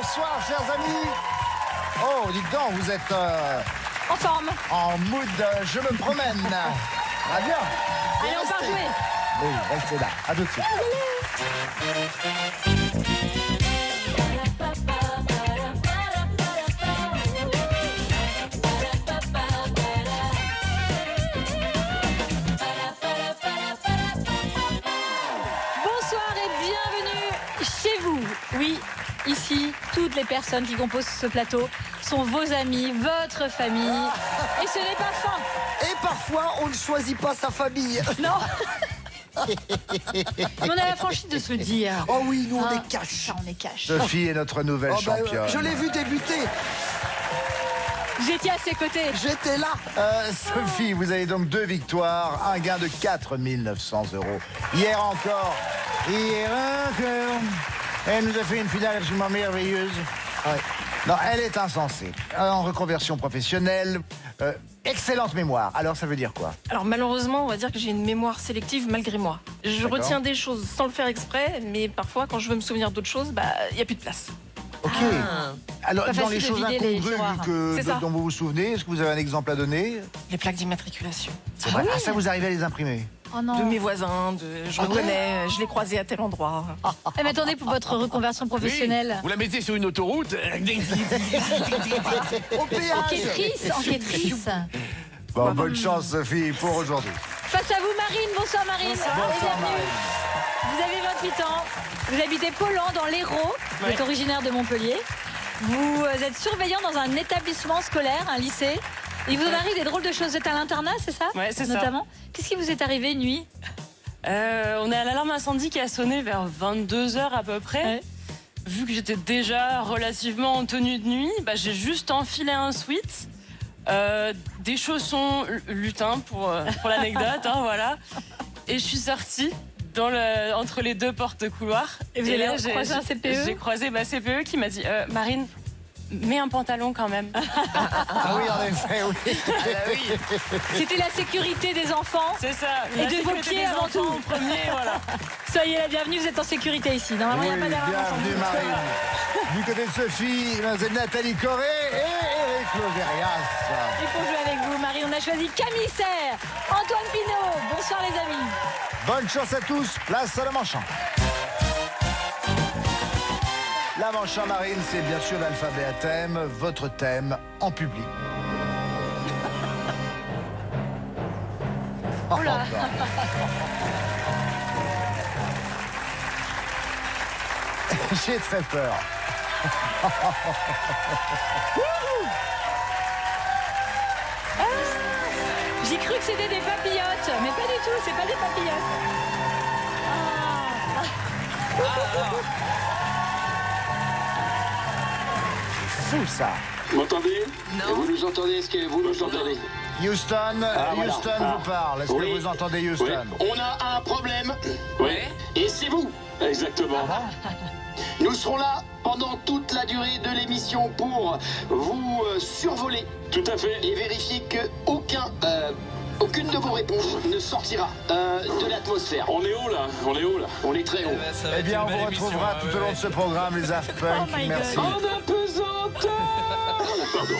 Bonsoir, chers amis. Oh, dites donc, vous êtes En forme. en mood je me promène. Ah bien. Allez, on part jouer. Oui, restez là. À tout de suite. Bonsoir et bienvenue chez vous. Oui, ici, toutes les personnes qui composent ce plateau sont vos amis, votre famille. Et ce n'est pas fin. Et parfois, on ne choisit pas sa famille. Non. Mais on a la franchise de se le dire. Oh oui, nous, on Ah, est cash. ça, on est cash. Sophie est notre nouvelle Oh bah, championne. je l'ai vu débuter. J'étais à ses côtés. J'étais là. Sophie, vous avez donc 2 victoires, un gain de 4 900 €. Hier encore, elle nous a fait une finale absolument merveilleuse. Ouais. Non, elle est insensée. En reconversion professionnelle, excellente mémoire. Alors, ça veut dire quoi? Alors malheureusement, on va dire que j'ai une mémoire sélective malgré moi. Je D'accord. retiens des choses sans le faire exprès, mais parfois quand je veux me souvenir d'autres choses, il n'y a plus de place. Ok. Alors, Pas dans facile les de choses vider les incongrues tiroirs. C'est ça. dont vous vous souvenez, est-ce que vous avez un exemple à donner? Les plaques d'immatriculation. C'est vrai. Ah, ça, vous arrivez à les imprimer? Oh non. De mes voisins, je reconnais, je l'ai croisé à tel endroit. Eh, mais attendez, pour votre reconversion professionnelle. Vous la mettez sur une autoroute. Au péage. Enquêtrice, enquêtrice. Bon, bonne chance, Sophie, pour aujourd'hui. Face à vous, Marine. Bonsoir, Marine. Bonsoir, Et bienvenue. Marine. Vous avez 28 ans. Vous habitez Pollan, dans l'Hérault. Vous êtes originaire de Montpellier. Vous êtes surveillant dans un établissement scolaire, un lycée. Il vous en arrive des drôles de choses. Vous êtes à l'internat, c'est ça? Ouais, c'est ça. Notamment. Qu'est-ce qui vous est arrivé une nuit? On est à l'alarme incendie qui a sonné vers 22h à peu près. Ouais. Vu que j'étais déjà relativement en tenue de nuit, j'ai juste enfilé un sweat, des chaussons lutins pour l'anecdote, hein, voilà. Et je suis sortie entre les deux portes couloirs. Et vous avez croisé un CPE? J'ai croisé ma CPE qui m'a dit Marine, mets un pantalon quand même. Ah oui, en effet, oui. C'était la sécurité des enfants. C'est ça. Et La de vos sécurité pieds des avant enfants tout. en premier, voilà. Soyez la bienvenue, vous êtes en sécurité ici. Normalement, il Oui, n'y a pas d'alarme bienvenue, incendie. Marine. Du côté de Sophie, c'est Nathalie Corée et Eric Lovérias. Et pour jouer avec vous, Marie, on a choisi Camille Serre, Antoine Pinault. Bonsoir les amis. Bonne chance à tous, place à la manche. La manche à Marine, c'est bien sûr l'alphabet à thème, votre thème en public. Oula. J'ai très peur. J'ai cru que c'était des papillotes, mais pas du tout, c'est pas des papillotes. Fou ça. Vous m'entendez? Non. Vous nous entendez? Est-ce que vous nous entendez? Houston, voilà. Houston vous parle. Est-ce Oui. que vous entendez Oui. Houston? On a un problème. Oui. Et c'est vous. Exactement. Nous serons là pendant toute la durée de l'émission pour vous survoler. Tout à fait. Et vérifier que aucune de vos réponses ne sortira de l'atmosphère. On est haut là. On est haut là. On est très haut. Eh bien, on vous retrouvera tout au long de ce programme, les Daft Punk. Oh my God. Merci. En apesanteur. Pardon.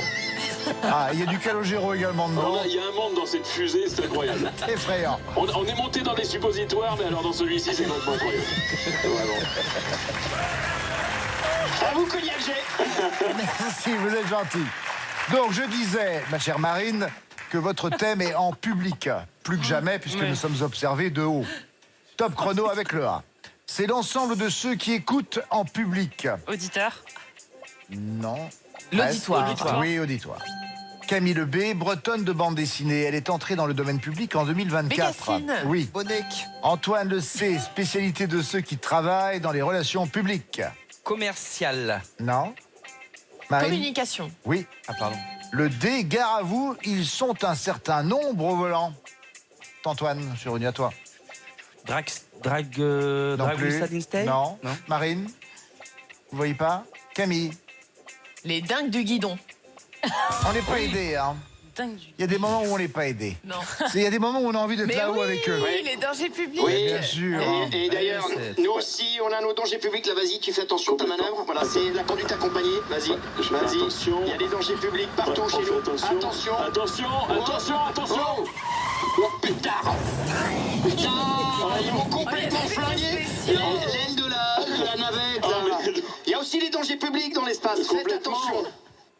Ah, il y a du Calogero également dedans. Il y a un monde dans cette fusée, c'est incroyable. Effrayant. On est monté dans les suppositoires, mais alors dans celui-ci, c'est complètement incroyable. Vraiment. À vous, Cognac. Merci, vous êtes gentil. Donc, je disais, ma chère Marine, que votre thème est en public. Plus que jamais, puisque nous sommes observés de haut. Top chrono avec le A. C'est l'ensemble de ceux qui écoutent en public. Auditeur. Non. L'auditoire. Presque. Oui, auditoire. Camille Lebé, bretonne de bande dessinée. Elle est entrée dans le domaine public en 2024. Bécassine. Oui. Bonnec. Antoine Le C, spécialité de ceux qui travaillent dans les relations publiques. Commercial. Non. Marine? Communication. Oui. Ah, pardon. Le D, gare à vous, ils sont un certain nombre au volant. Antoine, je suis revenu à toi. Non plus. Non. Marine? Vous voyez pas? Camille? Les dingues du guidon. On n'est pas aidé, hein. dingue. Il y a des moments où on n'est pas aidé. Non. Il y a des moments où on a envie d'être là-haut avec eux. Oui, les dangers publics. Oui, Bien sûr. hein. Et d'ailleurs, nous aussi, on a nos dangers publics. Là, vas-y, tu fais attention à ta manœuvre. Voilà, c'est la conduite accompagnée. Vas-y, vas-y. attention. Il y a des dangers publics partout chez nous. Attention. Oh, putain. Putain, ils m'ont complètement flingué. L'aile de la navette, là. Il y a aussi les dangers publics dans l'espace. Faites attention.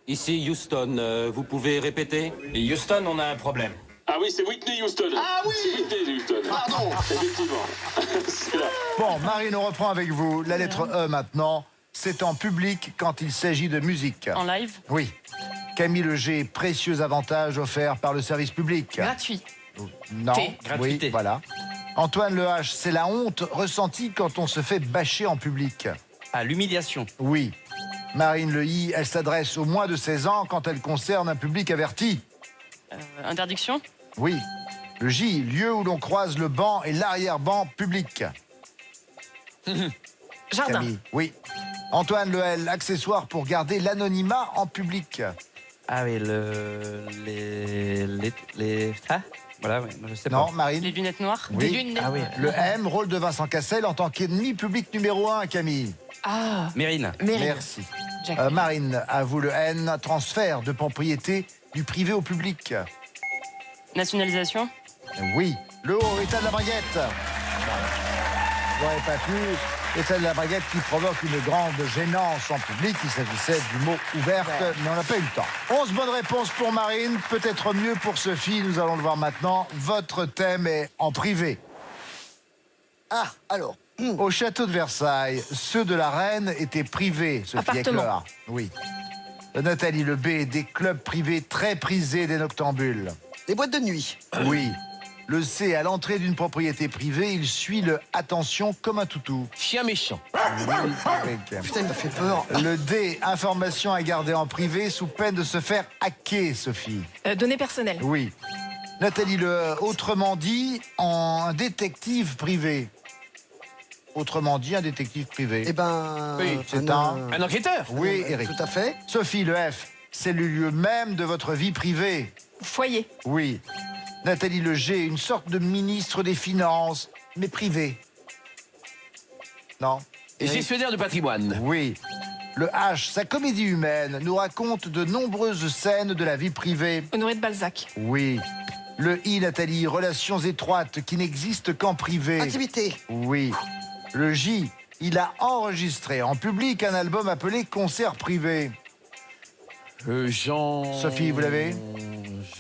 Ici Houston, vous pouvez répéter? Houston, on a un problème. Ah oui, c'est Whitney Houston. Ah oui. C'est Whitney Houston. Pardon. Effectivement. C'est là. Bon, Marine, on reprend avec vous. La lettre E maintenant. C'est en public quand il s'agit de musique. En live. Oui. Camille Leger, précieux avantage offert par le service public. Gratuit. Non. Gratuité. Oui, voilà. Antoine Le H, c'est la honte ressentie quand on se fait bâcher en public. À l'humiliation. Oui. Marine Le I, elle s'adresse aux moins de 16 ans quand elle concerne un public averti. Interdiction. Oui. Le J, lieu où l'on croise le banc et l'arrière-banc public. Jardin. Camille, oui. Antoine Le L, accessoire pour garder l'anonymat en public. Ah oui, les... Ah, voilà, ouais, je sais pas. Non, Marine. Les lunettes noires. Oui. Des lunettes. Ah oui. Le M, rôle de Vincent Cassel en tant qu'ennemi public numéro 1, Camille. Ah, Mérine. Mérine. Merci. Jacques. Marine, à vous le N, transfert de propriété du privé au public. Nationalisation. Oui. Le O, état de la braguette. J'aurais pas pu. État de la braguette qui provoque une grande gênance en public. Il s'agissait du mot ouverte, mais on n'a pas eu le temps. 11 bonnes réponses pour Marine, peut-être mieux pour Sophie. Nous allons le voir maintenant. Votre thème est en privé. Ah, alors. Au château de Versailles, ceux de la reine étaient privés, Sophie Appartement. Eckler. Oui. Nathalie Le B, des clubs privés très prisés des noctambules. Les boîtes de nuit. Oui. Le C, à l'entrée d'une propriété privée, il suit le attention comme un toutou. Chien méchant. Avec- Putain, il m'a fait peur. Le D, information à garder en privé sous peine de se faire hacker, Sophie. Données personnelles. Oui. Nathalie Le, autrement dit, un détective privé. Autrement dit, un détective privé. Eh ben. Oui, c'est un- Un enquêteur. Oui, Eric. Tout à fait. Sophie, le F, c'est le lieu même de votre vie privée. Foyer. Oui. Nathalie Le G, une sorte de ministre des Finances, mais privé. Non. Et gestionnaire de patrimoine. Oui. Le H, sa comédie humaine, nous raconte de nombreuses scènes de la vie privée. Honoré de Balzac. Oui. Le I, Nathalie, relations étroites qui n'existent qu'en privé. Intimité. Oui. Le J, il a enregistré en public un album appelé Concert privé. Jean... Sophie, vous l'avez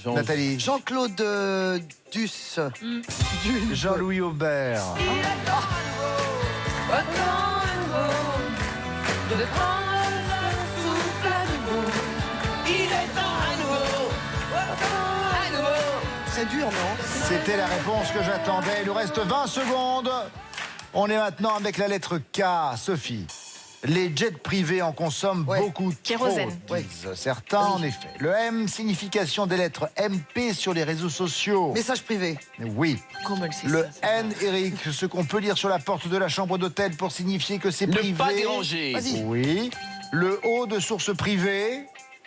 Jean... Nathalie. Jean-Claude Duss. Jean-Louis Aubert. Très dur, non? C'était la réponse que j'attendais. Il nous reste 20 secondes. On est maintenant avec la lettre K, Sophie. Les jets privés en consomment Ouais. beaucoup trop, Kérosène. disent certains, en effet. Le M, signification des lettres MP sur les réseaux sociaux. Message privé. Oui. Comment elle sait Le ça N, Eric, ce qu'on peut lire sur la porte de la chambre d'hôtel pour signifier que c'est Ne privé. pas déranger. Vas-y. Oui. Le O de source privée.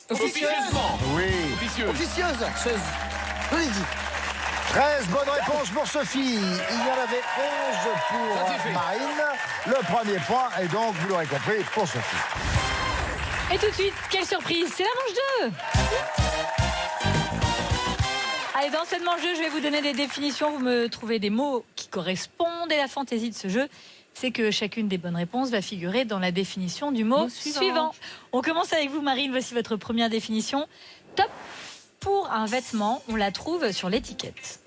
Officieusement. Oui. Officieux. Officieuse. Je l'ai dit. 13 bonnes réponses pour Sophie. Il y en avait 11 pour Ça, c'est fait. Marine. Le premier point est donc, vous l'aurez compris, pour Sophie. Et tout de suite, quelle surprise, c'est la manche 2. Allez, dans cette manche 2, je vais vous donner des définitions. Vous me trouvez des mots qui correspondent. Et la fantaisie de ce jeu, c'est que chacune des bonnes réponses va figurer dans la définition du mot suivant. On commence avec vous, Marine. Voici votre première définition. Top. Pour un vêtement, on la trouve sur l'étiquette.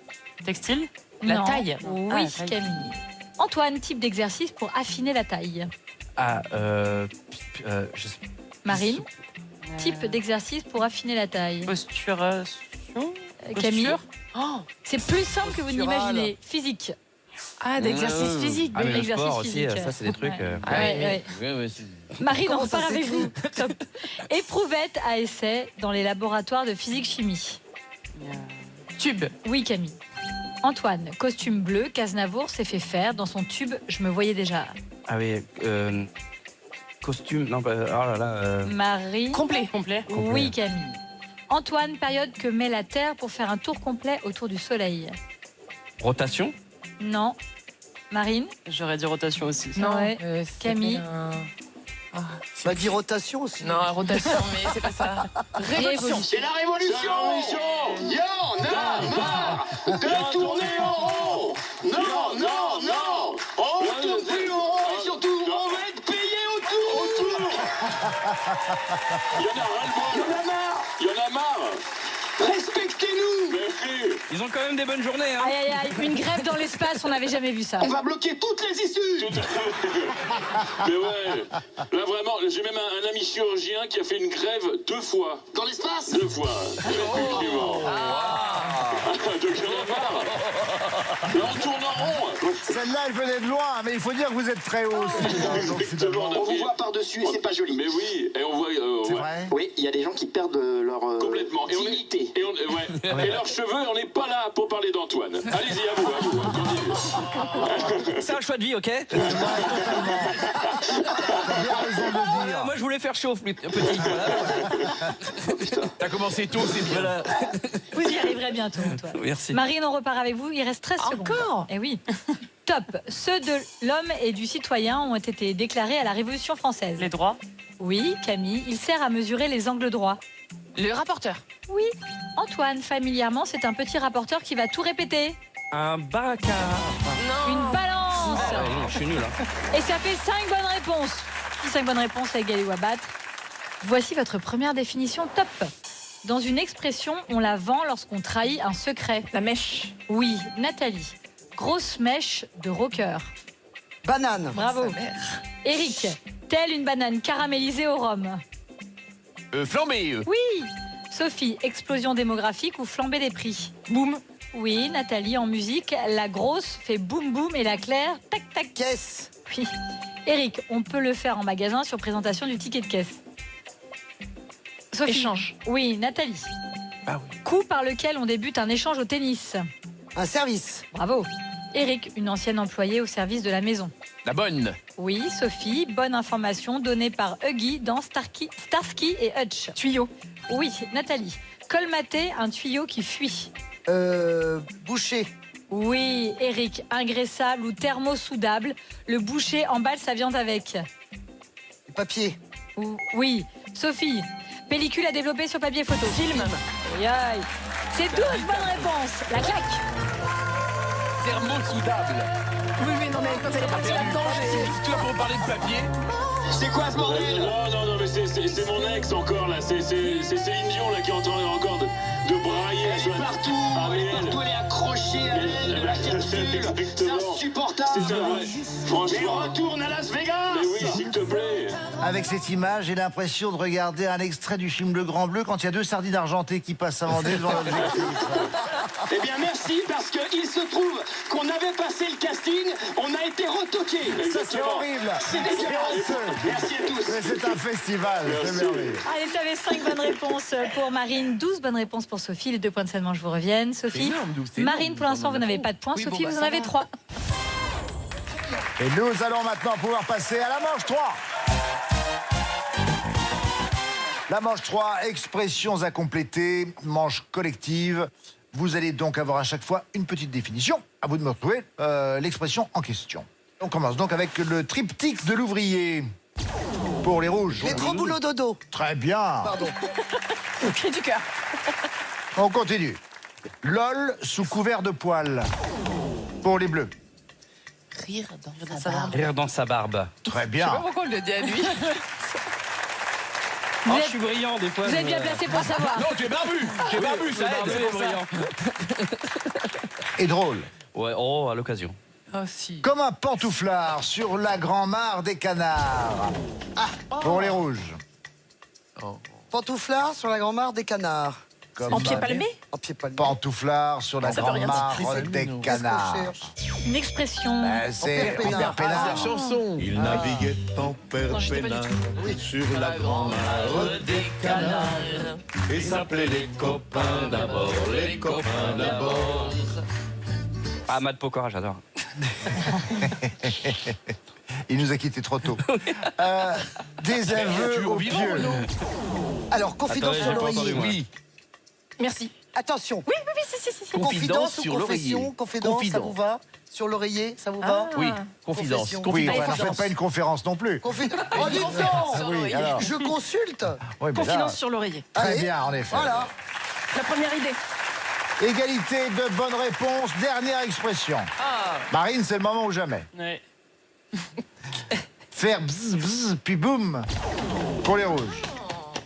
Textile. La Non. taille. Oui, Ah, la taille. Camille. Antoine, type d'exercice pour affiner la taille. Ah, je sais Marine, type d'exercice pour affiner la taille. Posturation. Camille, Oh. c'est plus simple que vous ne Postural. l'imaginez. Physique. Ah, d'exercice physique. Ah, mais le L'exercice sport aussi, physique. ça, c'est des trucs... Ouais. Ouais, ouais. Marine, on Comment ça repart avec s'écrit vous. Top. Éprouvette à essai dans les laboratoires de physique-chimie. Tube. Oui, Camille. Antoine, costume bleu, qu'Aznavour s'est fait faire dans son tube Je me voyais déjà. Ah oui, costume... Non, oh là là... Marine. Complet. Complet. Oui, Camille. Antoine, période que met la Terre pour faire un tour complet autour du Soleil. Rotation. Non. Marine? J'aurais dit rotation aussi. Non, Ouais. Camille. Bah, dit rotation aussi. Non, rotation, mais c'est pas ça. Révolution. C'est la révolution. Y en a marre de tourner en rond. Non, non, non. On tourne plus en rond et surtout, on va être payé autour. Il y en a ras-le-bol. Il y en a marre. Il y en a marre. Respectez-nous. Ils ont quand même des bonnes journées. Hein. Aïe, aïe, aïe. Une grève dans l'espace, on n'avait jamais vu ça. On va bloquer toutes les issues. Mais ouais, là vraiment, j'ai même un ami chirurgien qui a fait une grève 2 fois. Dans l'espace. 2 fois. Effectivement. Donc il y en a marre. Là, on tourne en rond. Celle-là, elle venait de loin, mais il faut dire que vous êtes très haut aussi. hein, donc finalement. On vous voit par-dessus et c'est pas joli. Mais oui, et on voit. C'est ouais. vrai? Oui, il y a des gens qui perdent leur Complètement. dignité. Et leurs cheveux, on n'est pas là pour parler d'Antoine. Allez-y, à vous. Continuez. C'est un choix de vie, ok. T'as bien raison de le dire. Moi, je voulais faire chaud, petit. Voilà. T'as commencé tôt, c'est bien. Voilà. Vous y arriverez bientôt, Antoine. Merci. Marine, on repart avec vous. Il reste 13 secondes. Encore? Eh oui. Top. Ceux de l'homme et du citoyen ont été déclarés à la Révolution française. Les droits. Oui, Camille. Il sert à mesurer les angles droits. Le rapporteur. Oui. Antoine, familièrement, c'est un petit rapporteur qui va tout répéter. Un bac à... Une balance. Ah ouais, non, je suis nul. Hein. Et ça fait 5 bonnes réponses. 5 bonnes réponses à égaler ou à battre. Voici votre première définition top. Dans une expression, on la vend lorsqu'on trahit un secret. La mèche. Oui, Nathalie. Grosse mèche de rocker. Banane. Bravo. Eric. Telle une banane caramélisée au rhum. Flambé. Oui. Sophie. Explosion démographique ou flambée des prix. Boum. Oui, Nathalie. En musique, la grosse fait boum boum et la claire tac tac. Caisse. Oui. Eric. On peut le faire en magasin sur présentation du ticket de caisse. Sophie. Échange. Oui, Nathalie. Ah oui. Coup par lequel on débute un échange au tennis. Un service. Bravo. Eric, une ancienne employée au service de la maison. La bonne. Oui, Sophie, bonne information donnée par Huggy dans Starsky et Hutch. Tuyau. Oui, Nathalie. Colmater un tuyau qui fuit. Boucher. Oui, Eric, ingraissable ou thermosoudable. Le boucher emballe sa viande avec. Papier. Oui, Sophie. Pellicule à développer sur papier photo. Film. Aïe, aïe. C'est 12 bonnes réponses. La claque. Thermosoudable. Oui, mais non, mais quand elle est partie là-dedans, Tu vas pour parler de papier. C'est quoi ce bordel? Non, mais c'est mon ex encore là. C'est Céline Dion là qui est en train encore de brailler. Elle est partout, elle est partout, elle est accrochée à elle, de la tire dessus. C'est Exactement. insupportable. C'est vrai. Et Franchement. retourne à Las Vegas. Mais oui, s'il te plaît. Avec cette image, j'ai l'impression de regarder un extrait du film Le Grand Bleu quand il y a 2 sardines argentées qui passent à Vendée devant l'objectif. Eh bien merci parce qu'il se trouve qu'on avait passé le casting, on a été retoqué. Ça, c'est horrible. C'est dégueulasse. honteux. Merci à tous. Mais c'est un festival, c'est merveilleux. Allez, ça fait 5 bonnes réponses pour Marine, 12 bonnes réponses pour Sophie. Les 2 points de seulement, je vous revienne. Sophie, énorme, Douce, c'est Marine, énorme. pour l'instant, vous n'avez pas de points. Oui, Sophie, bon, bah, vous en ça avez va. 3. Et nous allons maintenant pouvoir passer à la manche 3. La manche 3, expressions à compléter, manche collective. Vous allez donc avoir à chaque fois une petite définition. À vous de me retrouver l'expression en question. On commence donc avec le triptyque de l'ouvrier. Pour les rouges. Métro, boulot, dodo. Très bien. Pardon. le cri du cœur. On continue. LOL sous couvert de poils. Pour les bleus. Rire dans sa barbe. Rire dans sa barbe. Très Je sais pas bien. pourquoi on le dit à lui. Vous Oh, êtes- je suis brillant des fois. Vous êtes bien placé pour savoir. Non, tu es barbu. Tu es barbu, ça aide. C'est brillant. Et drôle. Ouais, oh, à l'occasion. Oh si. Comme un pantouflard sur la grand-mare des canards. Pour les rouges. Pantouflard sur la grand-mare des canards. Comme En pied un palmé. En pied palmé. pantouflard sur la Ça veut rien grand-mare dire. des Qu'est-ce qu'on canards. cherche? Une expression. C'est Père Pénard. Père Pénard. La chanson. Il naviguait en père Non, j'étais pas peinard du sur la grand-mare des canards. Et s'appelait les copains d'abord, les copains d'abord. Ah, Mad Pokora, j'adore. Il nous a quittés trop tôt. Des aveux Tu es au au vivant, pieu. non? Alors, confidence Attendez, sur j'ai pas l'oreiller. entendu, moi. Oui. Merci. Attention. Oui, si. Confidence ou sur l'oreiller. confession? Confidence, ça Confidence. vous va? Sur l'oreiller, ça vous va? Oui, confidence. Confession. Oui, Confidence. enfin, n'en faites pas une conférence non plus. Oh, dis donc. Ah oui, alors. Je consulte. Oui, mais là, Confidence sur l'oreiller. très Allez. bien, en effet. Voilà. La première idée. Égalité de bonnes réponses. Dernière expression. Marine, c'est le moment ou jamais. Ouais. Faire bzz, bzz, puis boum, pour les rouges.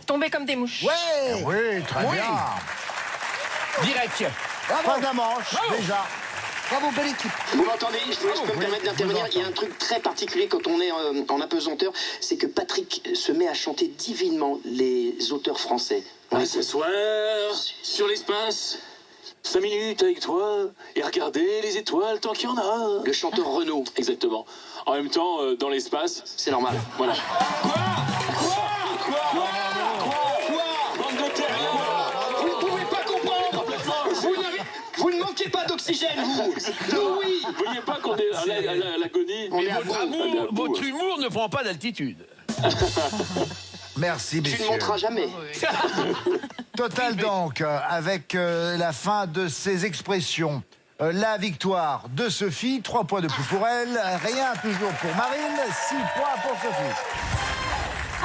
Tomber comme des mouches. Ouais. Oui, très Oui. bien. Direct. Bravo. Fin de la manche, déjà. Bravo, belle équipe. Vous m'entendez? Je peux me permettre d'intervenir. Il y a un truc très particulier quand on est en apesanteur, c'est que Patrick se met à chanter divinement les auteurs français. Ah, ce soir, sur l'espace, 5 minutes avec toi, et regarder les étoiles tant qu'il y en a. Le chanteur Renaud, Exactement. En même temps, dans l'espace, c'est normal. voilà. Quoi Bande de terriens. Vous ne pouvez pas comprendre. Vous ne manquez pas d'oxygène, vous. Oui. Vous voyez pas qu'on est à l'agonie? On est à Votre bout. amour, votre humour ne prend pas d'altitude. Merci, Tu messieurs. ne monteras jamais. Total donc, avec la fin de ces expressions. La victoire de Sophie, 3 points de plus pour elle, rien toujours pour Marine, 6 points pour Sophie.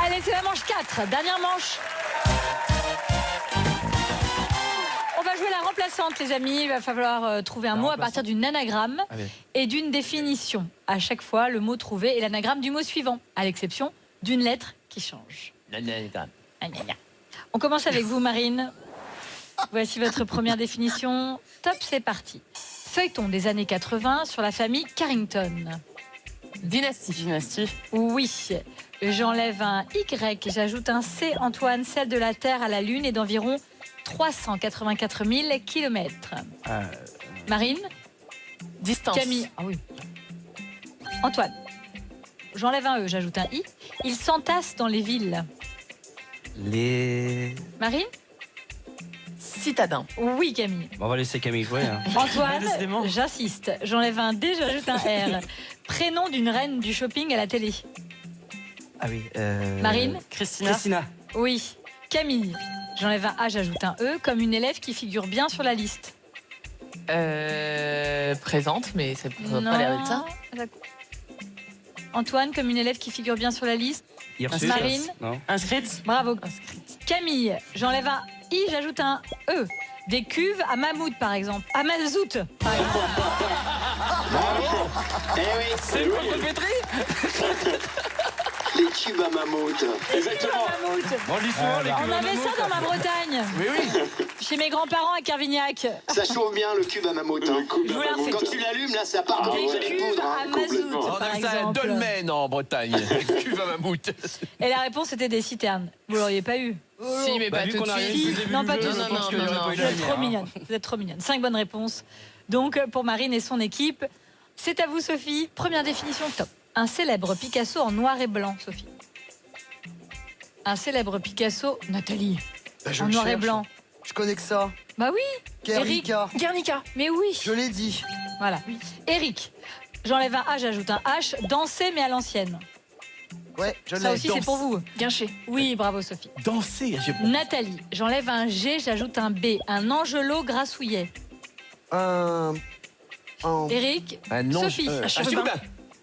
Allez, c'est la manche 4. Dernière manche. On va jouer la remplaçante, les amis. Il va falloir trouver un mot à partir d'une anagramme et d'une définition. À chaque fois, le mot trouvé est l'anagramme du mot suivant, à l'exception d'une lettre qui change. Ah, gna, gna. On commence avec vous, Marine. Voici votre première définition. Top, c'est parti. Feuilleton des années 80 sur la famille Carrington. Dynastie. Oui. J'enlève un Y, j'ajoute un C. Antoine, celle de la Terre à la Lune est d'environ 384 000 kilomètres. Marine? Distance. Camille? Ah oui. Antoine? J'enlève un E, j'ajoute un I. Ils s'entassent dans les villes. Marine? Citadin. Oui, Camille. On va laisser Camille jouer. Hein. Antoine, Décidément. j'insiste. J'enlève un D, j'ajoute un R. Prénom d'une reine du shopping à la télé. Ah oui. Marine? Christina. Oui. Camille? J'enlève un A, j'ajoute un E, comme une élève qui figure bien sur la liste. Présente, mais ça peut pas l'air de ça. Antoine, comme une élève qui figure bien sur la liste. Hirsute. Marine? Non. Inscrite. Bravo. Camille, j'enlève un I, j'ajoute un E. Des cuves à mammouth, par exemple. À mazout, par exemple. Eh oui. C'est une contrepettrie. Les tubes à mammouth. Exactement. On lit souvent les On cubes à avait ça mammouth. dans ma Bretagne, Oui, oui. chez mes grands-parents à Carvignac. Ça chauffe bien le cube à mammouth. Hein. Je vous la refais. Quand tu l'allumes, là, ça part dans Des les cuves poudres. à Hein, mazout, complètement. On par appelle ça un exemple. dolmen en Bretagne. Cube à mammouth. Et la réponse était des citernes. Vous l'auriez pas eu. Si, mais Bah, pas vu tout qu'on de arrive suite. depuis le début Non, du pas jeu, tout de je suite. pense qu'il y aurait pas eu Vous la êtes trop lumière, hein. mignonne. Vous êtes trop mignonne. 5 bonnes réponses. Donc, pour Marine et son équipe, c'est à vous, Sophie. Première définition, top. Un célèbre Picasso en noir et blanc, Sophie. Un célèbre Picasso, Nathalie, Bah, je en le noir et cherche. blanc. Je connais que ça. Bah oui, Guernica. Guernica. mais oui. Je l'ai dit. Voilà. Eric, j'enlève un A, j'ajoute un H. Danser, mais à l'ancienne. Ouais, je Ça l'ai. aussi, c'est pour vous. Guinché. Oui, bravo, Sophie. Danser. Nathalie, j'enlève un G, j'ajoute un B. Un Angelo Grassouillet. Un... Eric, Un nom. Sophie. Un cheveu blanc.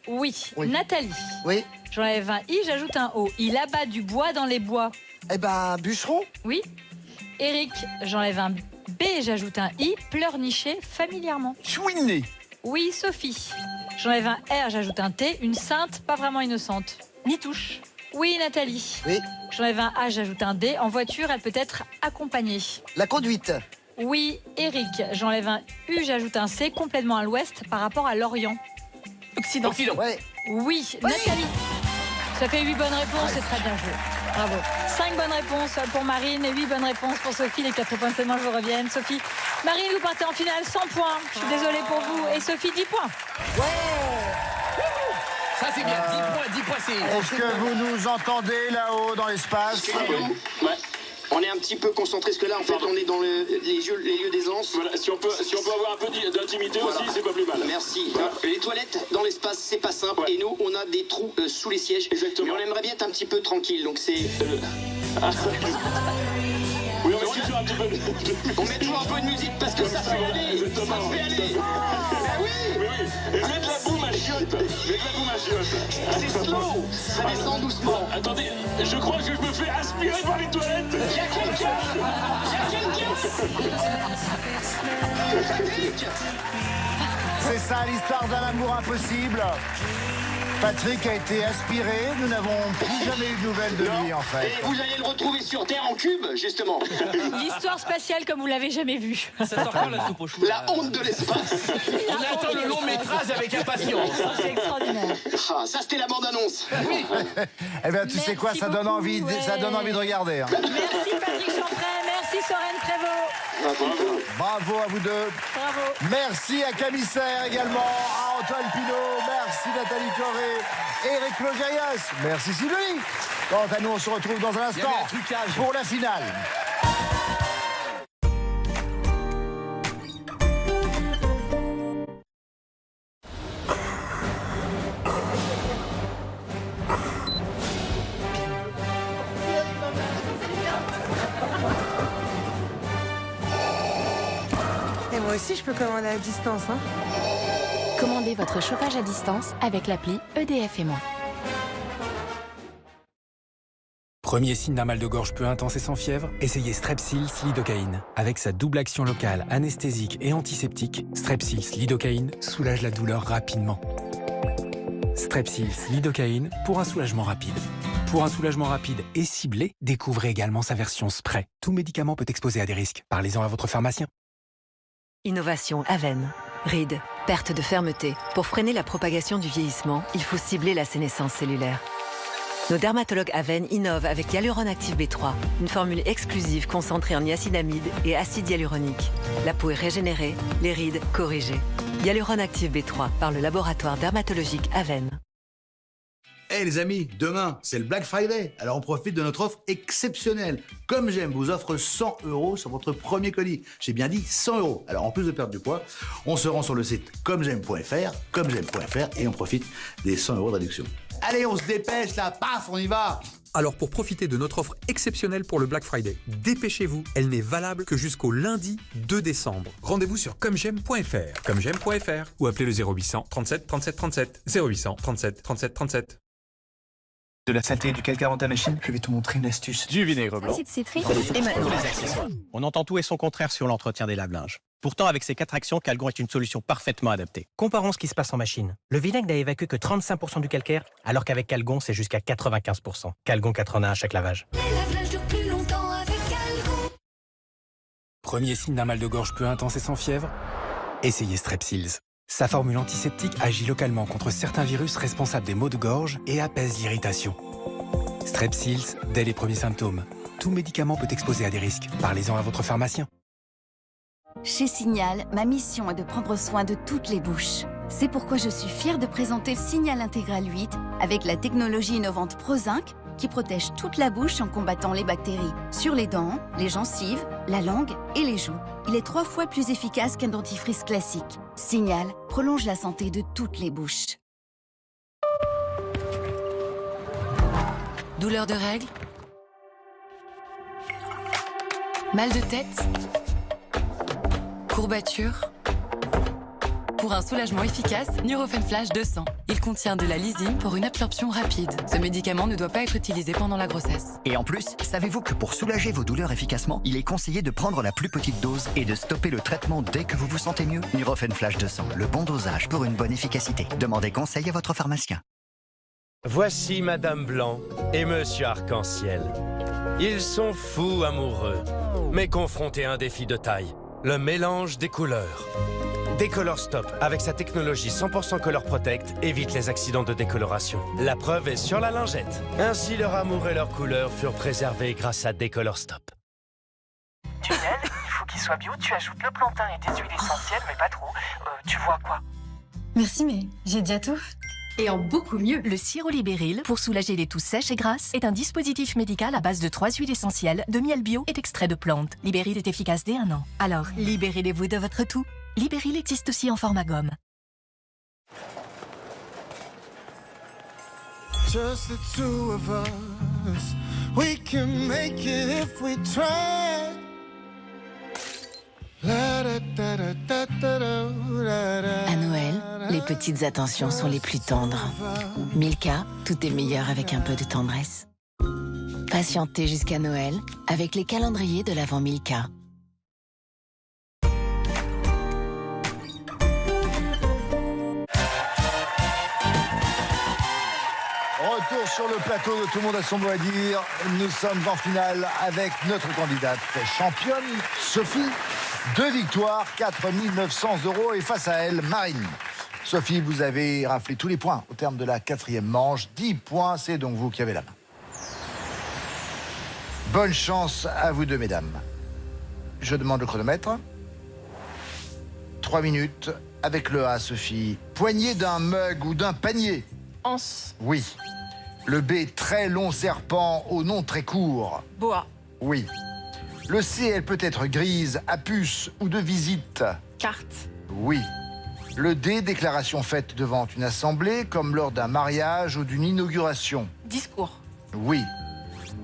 Oui. Oui. Nathalie, Oui. j'enlève un I, j'ajoute un O. Il abat du bois dans les bois. Eh ben, bûcheron. Oui. Eric, j'enlève un B, j'ajoute un I. Pleurnicher familièrement. Chouiné. Oui, Sophie. J'enlève un R, j'ajoute un T. Une sainte, pas vraiment innocente. Nitouche. Oui, Nathalie. Oui. J'enlève un A, j'ajoute un D. En voiture, elle peut être accompagnée. La conduite. Oui, Eric. J'enlève un U, j'ajoute un C. Complètement à l'ouest par rapport à l'Orient. Occident. Occident. Ouais. Oui, Nathalie. Ça fait 8 bonnes réponses, c'est très bien joué. Bravo. 5 bonnes réponses pour Marine et 8 bonnes réponses pour Sophie. Les 4 points seulement, je vous revienne. Sophie, Marine, vous partez en finale 100 points. Je suis désolée pour vous. Et Sophie, 10 points. Ça, c'est bien. 10 points, c'est. Est-ce que vous nous entendez là-haut dans l'espace? Excusez-nous. Ouais. On est un petit peu concentré, parce que là, en fait, on est dans les lieux d'aisance. Voilà, si on peut avoir un peu d'intimité aussi, c'est pas plus mal. Merci. Voilà. Les toilettes dans l'espace, c'est pas simple. Ouais. Et nous, on a des trous sous les sièges. Exactement. Mais on aimerait bien être un petit peu tranquille. Donc c'est... Oui, on va essayer de faire un petit peu. On met toujours un peu de musique parce que ça fait aller. Exactement. Ça fait aller. Ah oui. Mais oui, et mets de la boum à chiottes. Mets de la boum à chiottes. C'est slow. Ça descend doucement. Attendez, je crois que je me fais aspirer par les toilettes. Il y a quelqu'un. Il y a quelqu'un. Patrick. C'est ça l'histoire d'un amour impossible. Patrick a été aspiré, nous n'avons plus jamais eu de nouvelles de lui en fait. Et vous allez le retrouver sur Terre en cube, justement. L'histoire spatiale comme vous l'avez jamais vue. Ça sort quand la soupe au chou? La honte de l'espace. On attend le long métrage avec impatience. C'est extraordinaire. Ah, ça c'était la bande-annonce. Oui. Eh bien tu sais quoi, Merci ça donne beaucoup, envie, ça donne envie de regarder. Hein. Merci Patrick Chanfray, merci Sorène Prévost. Bravo à vous deux. Bravo. Merci à Camille Serre également, à Antoine Pinault, merci Nathalie Corré, Éric Logérias, merci Sylvie. Quant à nous, on se retrouve dans un instant un trucage. pour la finale. Et moi aussi, je peux commander à distance, hein. Commandez votre chauffage à distance avec l'appli EDF et moi. Premier signe d'un mal de gorge peu intense et sans fièvre, essayez Strepsils Lidocaïne. Avec sa double action locale, anesthésique et antiseptique, Strepsils Lidocaïne soulage la douleur rapidement. Strepsils Lidocaïne pour un soulagement rapide. Pour un soulagement rapide et ciblé, découvrez également sa version spray. Tout médicament peut exposer à des risques. Parlez-en à votre pharmacien. Innovation Aven. Rides, perte de fermeté. Pour freiner la propagation du vieillissement, il faut cibler la sénescence cellulaire. Nos dermatologues Aven innovent avec Hyaluron Active B3, une formule exclusive concentrée en niacinamide et acide hyaluronique. La peau est régénérée, les rides corrigées. Hyaluron Active B3 par le laboratoire dermatologique Aven. Hey les amis, demain, c'est le Black Friday. Alors on profite de notre offre exceptionnelle. Comme J'aime vous offre 100 € sur votre premier colis. J'ai bien dit 100 €. Alors en plus de perdre du poids, on se rend sur le site commej'aime.fr et on profite des 100 € de réduction. Allez, on se dépêche là, paf, on y va. Alors pour profiter de notre offre exceptionnelle pour le Black Friday, dépêchez-vous, elle n'est valable que jusqu'au lundi 2 décembre. Rendez-vous sur commej'aime.fr, commej'aime.fr ou appelez le 0800 37 37 37, 0800 37 37 37. De la saleté et du calcaire dans ta machine, je vais te montrer une astuce. Du vinaigre blanc. Et maintenant, les accessoires. On entend tout et son contraire sur l'entretien des lave-linges. Pourtant, avec ces 4 actions, Calgon est une solution parfaitement adaptée. Comparons ce qui se passe en machine. Le vinaigre n'a évacué que 35% du calcaire, alors qu'avec Calgon, c'est jusqu'à 95%. Calgon 4 en 1 à chaque lavage. Les lave-linges durent plus longtemps avec Calgon. Premier signe d'un mal de gorge peu intense et sans fièvre, essayez Strepsils. Sa formule antiseptique agit localement contre certains virus responsables des maux de gorge et apaise l'irritation. Strepsils, dès les premiers symptômes. Tout médicament peut exposer à des risques. Parlez-en à votre pharmacien. Chez Signal, ma mission est de prendre soin de toutes les bouches. C'est pourquoi je suis fière de présenter Signal Intégral 8 avec la technologie innovante ProZinc qui protège toute la bouche en combattant les bactéries sur les dents, les gencives, la langue et les joues. Il est 3 fois plus efficace qu'un dentifrice classique. Signal prolonge la santé de toutes les bouches. Douleur de règles? Mal de tête? Courbature? Pour un soulagement efficace, Nurofen Flash 200. Il contient de la lysine pour une absorption rapide. Ce médicament ne doit pas être utilisé pendant la grossesse. Et en plus, savez-vous que pour soulager vos douleurs efficacement, il est conseillé de prendre la plus petite dose et de stopper le traitement dès que vous vous sentez mieux? Nurofen Flash 200, le bon dosage pour une bonne efficacité. Demandez conseil à votre pharmacien. Voici Madame Blanc et Monsieur Arc-en-Ciel. Ils sont fous amoureux, mais confrontés à un défi de taille, le mélange des couleurs. Décolor Stop, avec sa technologie 100% Color Protect, évite les accidents de décoloration. La preuve est sur la lingette. Ainsi, leur amour et leur couleur furent préservés grâce à Décolor Stop. Tunnel, il faut qu'il soit bio, tu ajoutes le plantain et des huiles essentielles, mais pas trop. Tu vois quoi? Merci, mais j'ai déjà tout. Et en beaucoup mieux. Le sirop Libéril, pour soulager les toux sèches et grasses, est un dispositif médical à base de 3 huiles essentielles, de miel bio et d'extrait de plantes. Libéril est efficace dès 1 an. Alors, libérez-vous de votre toux. Libéril existe aussi en format gomme. Just the two of us. We can make it if we try. À Noël, les petites attentions sont les plus tendres. Milka, tout est meilleur avec un peu de tendresse. Patientez jusqu'à Noël avec les calendriers de l'Avent Milka. Retour sur le plateau de Tout le monde a son mot à dire. Nous sommes en finale avec notre candidate championne, Sophie. 2 victoires, 4 900 € et face à elle, Marine. Sophie, vous avez raflé tous les points au terme de la 4e manche. 10 points, c'est donc vous qui avez la main. Bonne chance à vous deux, mesdames. Je demande le chronomètre. 3 minutes avec le A, Sophie. Poignée d'un mug ou d'un panier. Anse. Oui. Le B, très long serpent au nom très court. Boa. Oui. Le C, elle peut être grise, à puce ou de visite. Carte. Oui. Le D, déclaration faite devant une assemblée, comme lors d'un mariage ou d'une inauguration. Discours. Oui.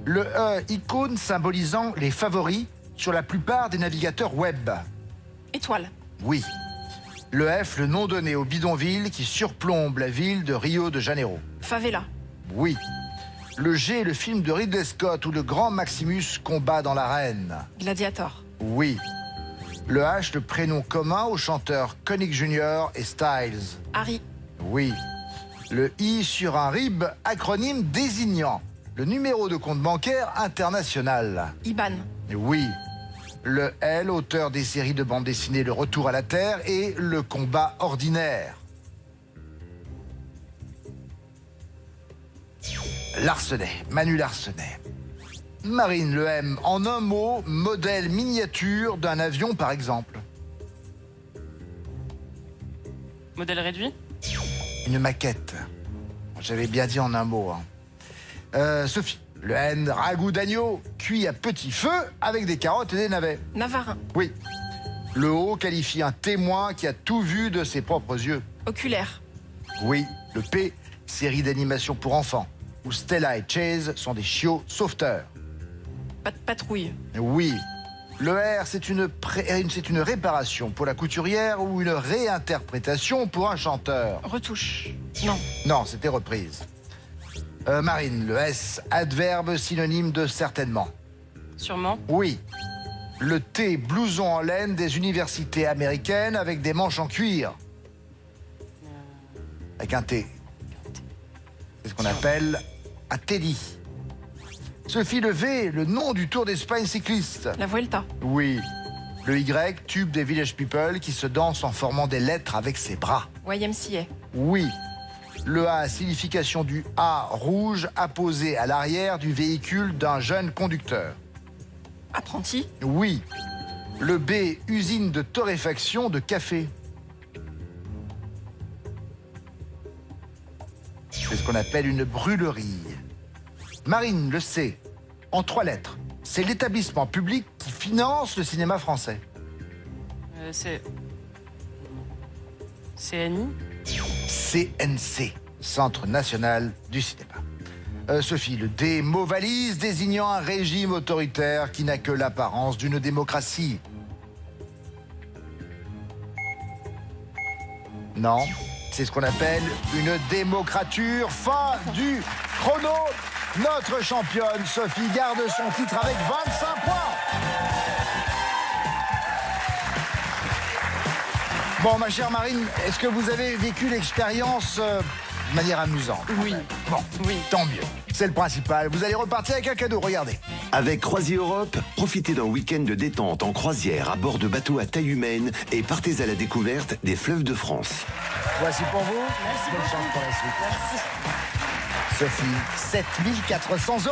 Le E, icône symbolisant les favoris sur la plupart des navigateurs web. Étoile. Oui. Le F, le nom donné au bidonville qui surplombe la ville de Rio de Janeiro. Favela. Oui. Le G, le film de Ridley Scott où le grand Maximus combat dans l'arène. Gladiator. Oui. Le H, le prénom commun aux chanteurs Connick Jr. et Styles. Harry. Oui. Le I sur un RIB, acronyme désignant le numéro de compte bancaire international. IBAN. Oui. Le L, auteur des séries de bande dessinée Le Retour à la Terre et Le Combat ordinaire. Larsenet, Manu Larsenet. Marine, le M, en un mot, modèle miniature d'un avion par exemple. Modèle réduit. Une maquette. J'avais bien dit en un mot. Sophie, le N, ragoût d'agneau, cuit à petit feu avec des carottes et des navets. Navarin. Oui. Le O qualifie un témoin qui a tout vu de ses propres yeux. Oculaire. Oui. Le P, série d'animation pour enfants, où Stella et Chase sont des chiots sauveteurs. Patrouille. Oui. Le R, c'est une réparation pour la couturière ou une réinterprétation pour un chanteur. Retouche. Non. Non, c'était reprise. Marine, le S, adverbe synonyme de certainement. Sûrement. Oui. Le T, blouson en laine des universités américaines avec des manches en cuir. Avec un T. C'est ce qu'on appelle un teddy. Sophie, le V, le nom du Tour d'Espagne cycliste. La Vuelta. Oui. Le Y, tube des Village People qui se danse en formant des lettres avec ses bras. YMCA. Oui. Le A, signification du A rouge apposé à l'arrière du véhicule d'un jeune conducteur. Apprenti. Oui. Le B, usine de torréfaction de café. C'est ce qu'on appelle une brûlerie. Marine, le C, en 3 lettres. C'est l'établissement public qui finance le cinéma français. C'est... CNI. CNC, Centre National du Cinéma. Sophie, le D, mot valise désignant un régime autoritaire qui n'a que l'apparence d'une démocratie. Non, c'est ce qu'on appelle une démocrature. Fin du chrono. Notre championne, Sophie, garde son titre avec 25 points. Bon, ma chère Marine, est-ce que vous avez vécu l'expérience de manière amusante? Oui. Bon, oui. Tant mieux. C'est le principal. Vous allez repartir avec un cadeau, regardez. Avec Croisier Europe, profitez d'un week-end de détente en croisière à bord de bateaux à taille humaine et partez à la découverte des fleuves de France. Voici pour vous. Merci Bonne beaucoup. chance pour la suite. Merci. Sophie, 7 400 €.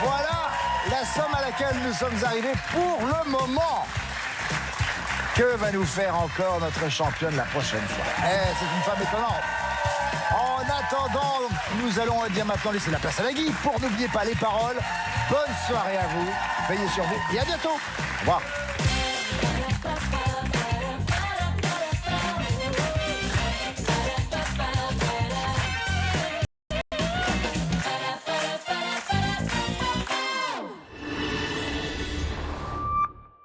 Voilà la somme à laquelle nous sommes arrivés pour le moment. Que va nous faire encore notre championne la prochaine fois? C'est une femme étonnante. En attendant, nous allons maintenant laisser la place à la Guy pour n'oubliez pas les paroles. Bonne soirée à vous. Veillez sur vous et à bientôt. Au revoir.